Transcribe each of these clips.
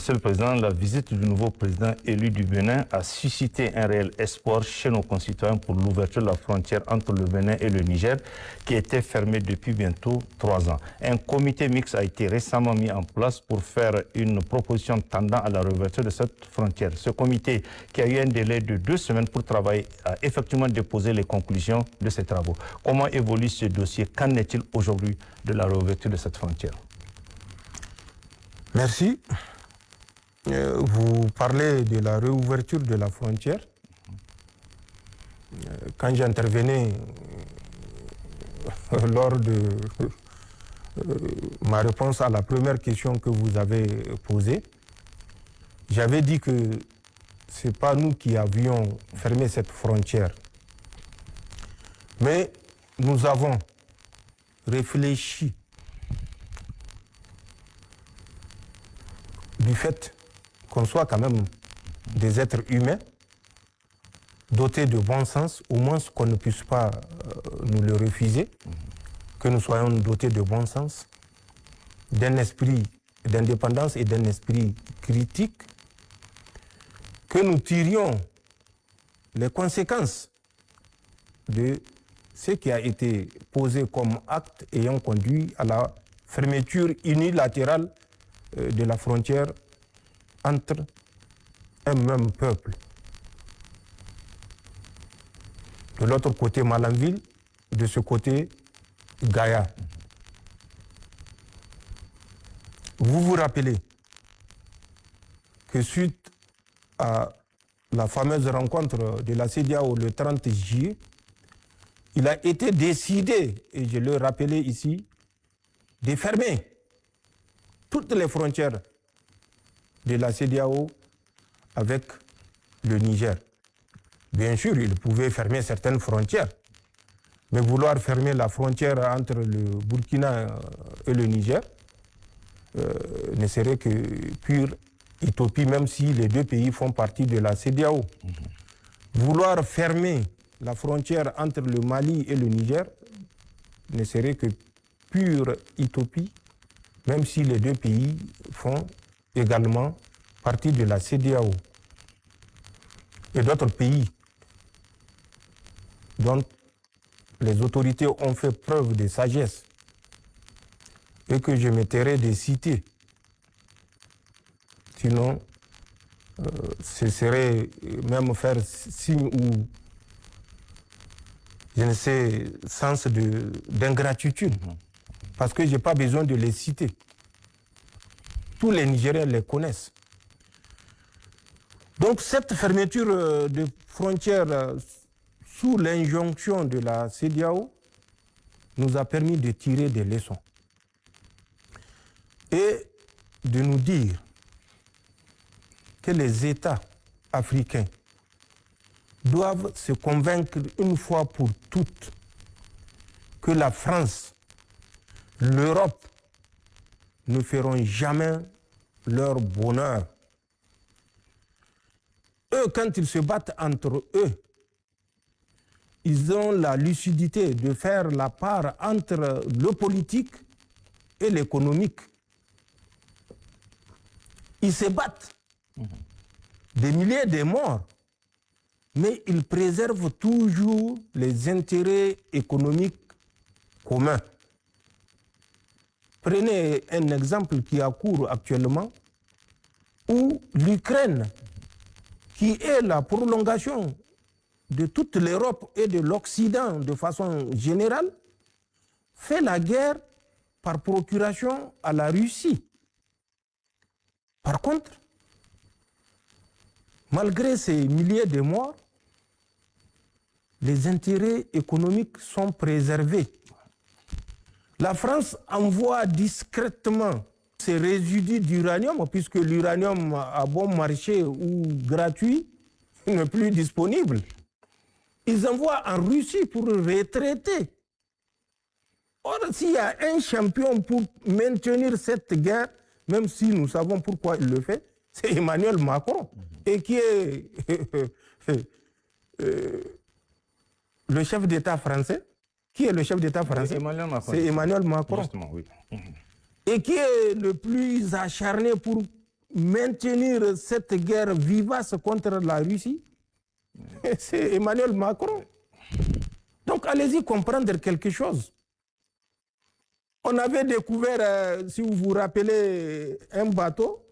Monsieur le Président, la visite du nouveau président élu du Bénin a suscité un réel espoir chez nos concitoyens pour l'ouverture de la frontière entre le Bénin et le Niger, qui était fermée depuis bientôt 3 ans. Un comité mixte a été récemment mis en place pour faire une proposition tendant à la réouverture de cette frontière. Ce comité, qui a eu un délai de 2 semaines pour travailler, a effectivement déposé les conclusions de ses travaux. Comment évolue ce dossier? Qu'en est-il aujourd'hui de la réouverture de cette frontière? Merci. Vous parlez de la réouverture de la frontière. Quand j'intervenais lors de ma réponse à la première question que vous avez posée, j'avais dit que ce n'est pas nous qui avions fermé cette frontière. Mais nous avons réfléchi du fait qu'on soit quand même des êtres humains, dotés de bon sens, au moins qu'on ne puisse pas nous le refuser, que nous soyons dotés de bon sens, d'un esprit d'indépendance et d'un esprit critique, que nous tirions les conséquences de ce qui a été posé comme acte ayant conduit à la fermeture unilatérale de la frontière entre un même peuple. De l'autre côté Malanville, de ce côté Gaïa. Vous vous rappelez que suite à la fameuse rencontre de la CEDEAO le 30 juillet, il a été décidé, et je le rappelais ici, de fermer toutes les frontières de la CEDEAO avec le Niger. Bien sûr, il pouvait fermer certaines frontières, mais vouloir fermer la frontière entre le Burkina et le Niger ne serait que pure utopie, même si les deux pays font partie de la CEDEAO. Vouloir fermer la frontière entre le Mali et le Niger ne serait que pure utopie, même si les deux pays font également partie de la CEDEAO. Et d'autres pays dont les autorités ont fait preuve de sagesse et que je me tairai de citer. Sinon, ce serait même faire signe ou, je ne sais, sens d'ingratitude. Parce que je n'ai pas besoin de les citer. Tous les Nigériens les connaissent. Donc cette fermeture de frontières sous l'injonction de la CEDEAO nous a permis de tirer des leçons et de nous dire que les États africains doivent se convaincre une fois pour toutes que la France, l'Europe ne feront jamais leur bonheur. Eux, quand ils se battent entre eux, ils ont la lucidité de faire la part entre le politique et l'économique. Ils se battent, des milliers de morts, mais ils préservent toujours les intérêts économiques communs. Prenez un exemple qui a cours actuellement, où l'Ukraine, qui est la prolongation de toute l'Europe et de l'Occident de façon générale, fait la guerre par procuration à la Russie. Par contre, malgré ces milliers de morts, les intérêts économiques sont préservés. La France envoie discrètement ces résidus d'uranium, puisque l'uranium à bon marché ou gratuit n'est plus disponible. Ils envoient en Russie pour retraiter. Or, s'il y a un champion pour maintenir cette guerre, même si nous savons pourquoi il le fait, c'est Emmanuel Macron, et qui est le chef d'État français. Qui est le chef d'État français? C'est Emmanuel Macron. Justement, oui. Et qui est le plus acharné pour maintenir cette guerre vivace contre la Russie, c'est Emmanuel Macron. Donc allez-y comprendre quelque chose. On avait découvert, si vous vous rappelez, un bateau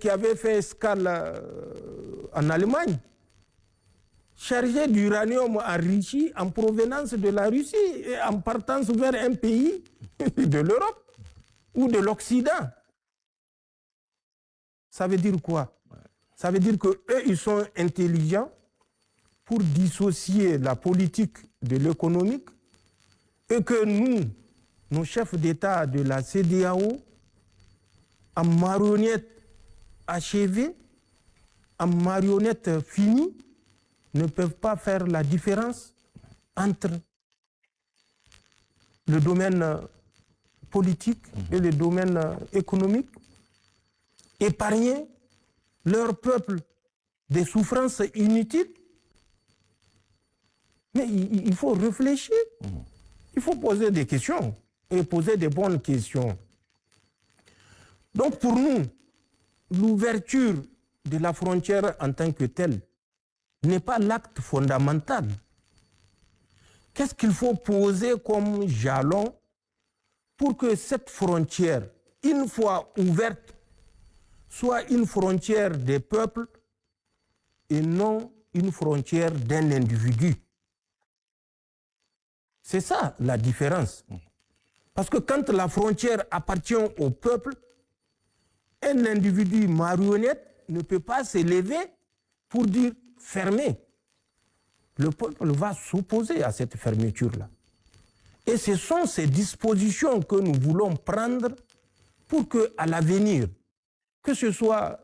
qui avait fait escale en Allemagne, chargé d'uranium enrichi en provenance de la Russie et en partance vers un pays de l'Europe ou de l'Occident. Ça veut dire quoi? Ça veut dire qu'eux, ils sont intelligents pour dissocier la politique de l'économique et que nous, nos chefs d'État de la CEDEAO, en marionnettes achevées, en marionnettes finies, ne peuvent pas faire la différence entre le domaine politique et le domaine économique, épargner leur peuple des souffrances inutiles. Mais il faut réfléchir, il faut poser des questions et poser des bonnes questions. Donc pour nous, l'ouverture de la frontière en tant que telle n'est pas l'acte fondamental. Qu'est-ce qu'il faut poser comme jalon pour que cette frontière, une fois ouverte, soit une frontière des peuples et non une frontière d'un individu? C'est ça la différence. Parce que quand la frontière appartient au peuple, un individu marionnette ne peut pas s'élever pour dire fermer. Le peuple va s'opposer à cette fermeture-là. Et ce sont ces dispositions que nous voulons prendre pour qu'à l'avenir, que ce soit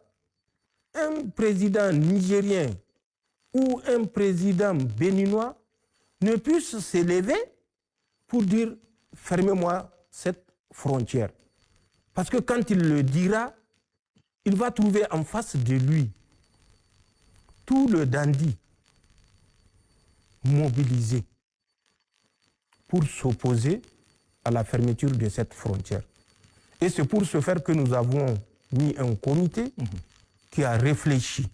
un président nigérien ou un président béninois, ne puisse s'élever pour dire fermez-moi cette frontière. Parce que quand il le dira, il va trouver en face de lui tout le dandy mobilisé pour s'opposer à la fermeture de cette frontière. Et c'est pour ce faire que nous avons mis un comité qui a réfléchi,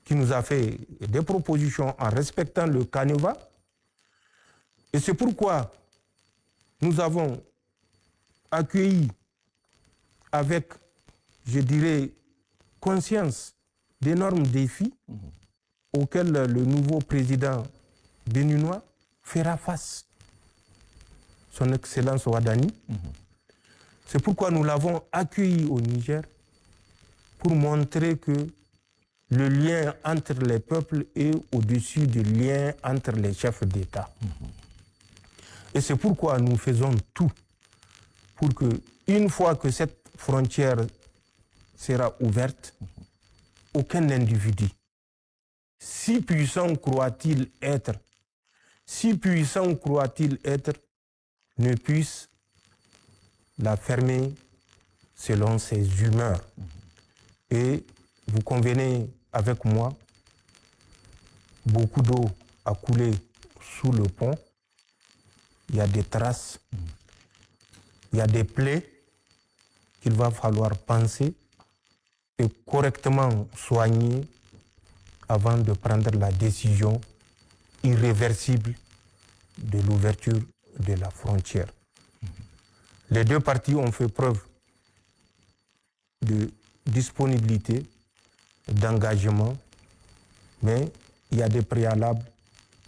qui nous a fait des propositions en respectant le canevas. Et c'est pourquoi nous avons accueilli avec, je dirais, conscience d'énormes défis auxquels le nouveau président béninois fera face, son Excellence Ouadani. C'est pourquoi nous l'avons accueilli au Niger pour montrer que le lien entre les peuples est au-dessus du lien entre les chefs d'État. Et c'est pourquoi nous faisons tout pour que, une fois que cette frontière sera ouverte, aucun individu, si puissant croit-il être, ne puisse la fermer selon ses humeurs. Et vous convenez avec moi, beaucoup d'eau a coulé sous le pont. Il y a des traces, il y a des plaies qu'il va falloir penser et correctement soigner avant de prendre la décision irréversible de l'ouverture de la frontière. Les deux parties ont fait preuve de disponibilité, d'engagement, mais il y a des préalables.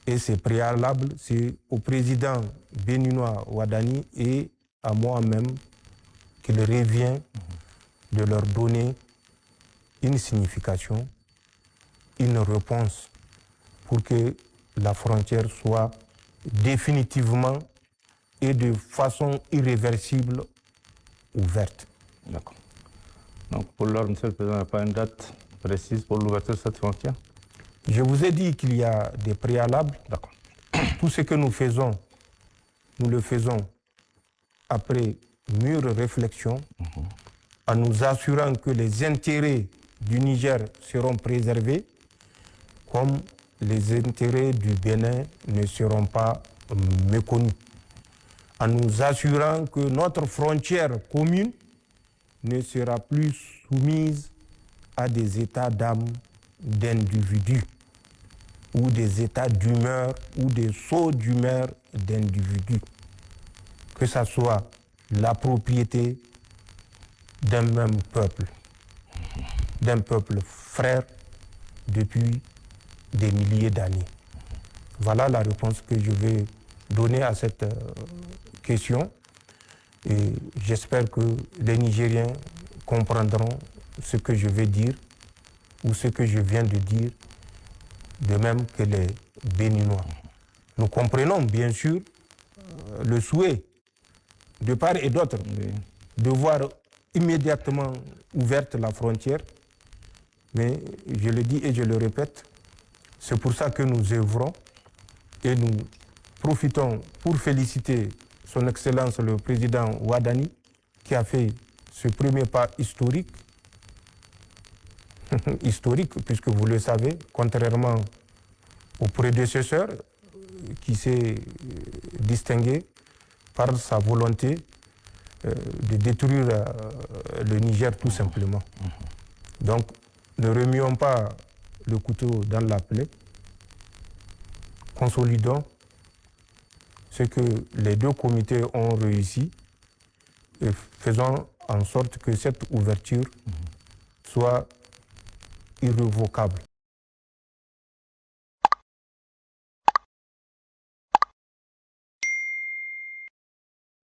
Et ces préalables, c'est au président béninois Ouadani et à moi-même qu'il revient de leur donner une signification, une réponse pour que la frontière soit définitivement et de façon irréversible ouverte. D'accord. Donc pour l'heure, Monsieur le Président, il n'y a pas une date précise pour l'ouverture de cette frontière? Je vous ai dit qu'il y a des préalables. D'accord. Tout ce que nous faisons, nous le faisons après mûre réflexion, en nous assurant que les intérêts du Niger seront préservés, comme les intérêts du Bénin ne seront pas méconnus, en nous assurant que notre frontière commune ne sera plus soumise à des états d'âme d'individus ou des états d'humeur ou des sauts d'humeur d'individus. Que ce soit la propriété d'un même peuple frère depuis des milliers d'années. Voilà la réponse que je vais donner à cette question. Et j'espère que les Nigériens comprendront ce que je vais dire ou ce que je viens de dire, de même que les Béninois. Nous comprenons bien sûr le souhait de part et d'autre de voir immédiatement ouverte la frontière, mais je le dis et je le répète, c'est pour ça que nous œuvrons et nous profitons pour féliciter son Excellence le président Ouadani qui a fait ce premier pas historique, historique puisque vous le savez, contrairement au prédécesseur qui s'est distingué par sa volonté de détruire le Niger tout simplement. Donc ne remuons pas le couteau dans la plaie, consolidons ce que les deux comités ont réussi et faisons en sorte que cette ouverture soit irrévocable.